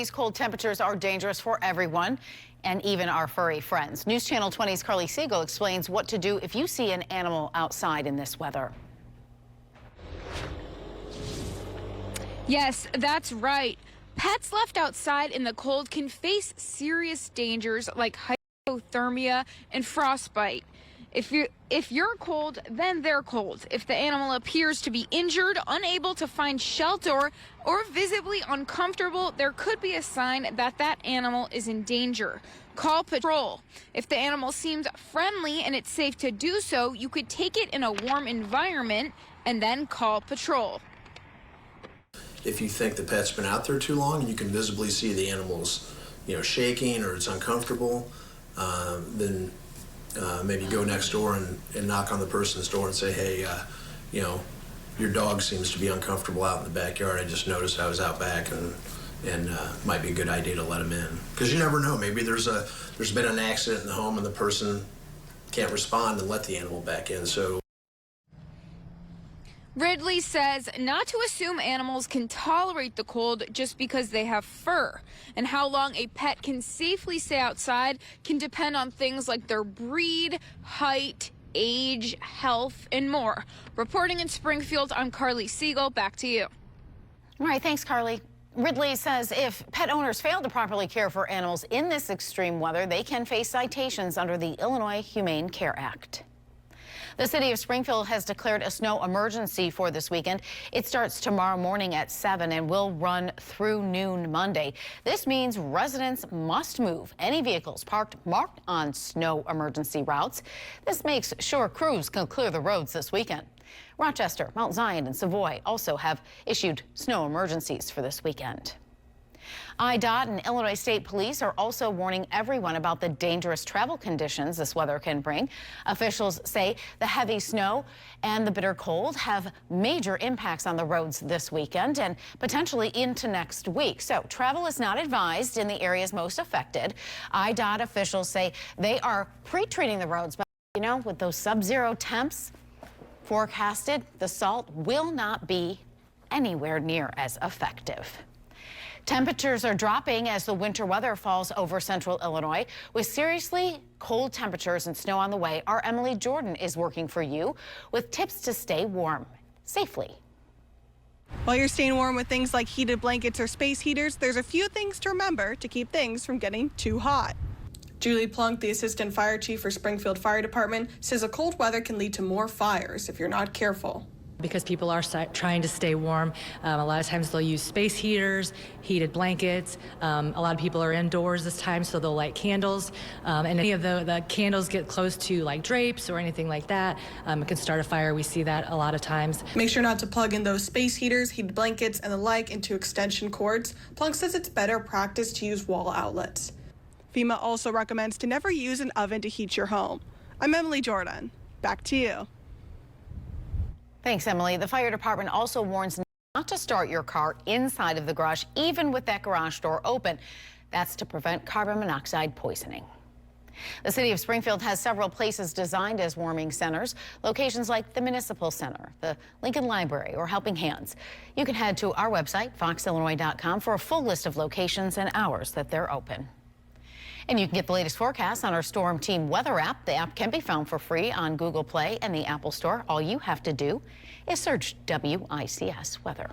these cold temperatures are dangerous for everyone, and even our furry friends. News Channel 20's Carly Siegel explains what to do if you see an animal outside in this weather. Yes, that's right. Pets left outside in the cold can face serious dangers like hypothermia and frostbite. If you're cold, then they're cold. If the animal appears to be injured, unable to find shelter, or visibly uncomfortable, there could be a sign that that animal is in danger. Call patrol. If the animal seems friendly and it's safe to do so, you could take it in a warm environment and then call patrol. If you think the pet's been out there too long and you can visibly see the animal's, shaking or it's uncomfortable, then maybe go next door and knock on the person's door and say, hey, your dog seems to be uncomfortable out in the backyard. I just noticed I was out back and might be a good idea to let him in. Because you never know, maybe there's been an accident in the home and the person can't respond and let the animal back in. So Ridley says not to assume animals can tolerate the cold just because they have fur, and how long a pet can safely stay outside can depend on things like their breed, height, age, health, and more. Reporting in Springfield, I'm Carly Siegel. Back to you. All right, thanks, Carly. Ridley says if pet owners fail to properly care for animals in this extreme weather, they can face citations under the Illinois Humane Care Act. The city of Springfield has declared a snow emergency for this weekend. It starts tomorrow morning at 7 and will run through noon Monday. This means residents must move any vehicles marked on snow emergency routes. This makes sure crews can clear the roads this weekend. Rochester, Mount Zion, and Savoy also have issued snow emergencies for this weekend. IDOT and Illinois State Police are also warning everyone about the dangerous travel conditions this weather can bring. Officials say the heavy snow and the bitter cold have major impacts on the roads this weekend and potentially into next week. So travel is not advised in the areas most affected. IDOT officials say they are pre-treating the roads, but with those sub-zero temps forecasted, the salt will not be anywhere near as effective. Temperatures are dropping as the winter weather falls over central Illinois. With seriously cold temperatures and snow on the way, our Emily Jordan is working for you with tips to stay warm safely. While you're staying warm with things like heated blankets or space heaters, there's a few things to remember to keep things from getting too hot. Julie Plunk, the assistant fire chief for Springfield Fire Department, says the cold weather can lead to more fires if you're not careful. Because people are trying to stay warm. A lot of times they'll use space heaters, heated blankets. A lot of people are indoors this time, so they'll light candles. And any of the candles get close to like drapes or anything like that, it can start a fire. We see that a lot of times. Make sure not to plug in those space heaters, heated blankets, and the like into extension cords. Plunk says it's better practice to use wall outlets. FEMA also recommends to never use an oven to heat your home. I'm Emily Jordan. Back to you. Thanks, Emily. The fire department also warns not to start your car inside of the garage, even with that garage door open. That's to prevent carbon monoxide poisoning. The city of Springfield has several places designed as warming centers, locations like the Municipal Center, the Lincoln Library, or Helping Hands. You can head to our website, foxillinois.com, for a full list of locations and hours that they're open. And you can get the latest forecast on our Storm Team weather app. The app can be found for free on Google Play and the Apple Store. All you have to do is search WICS weather.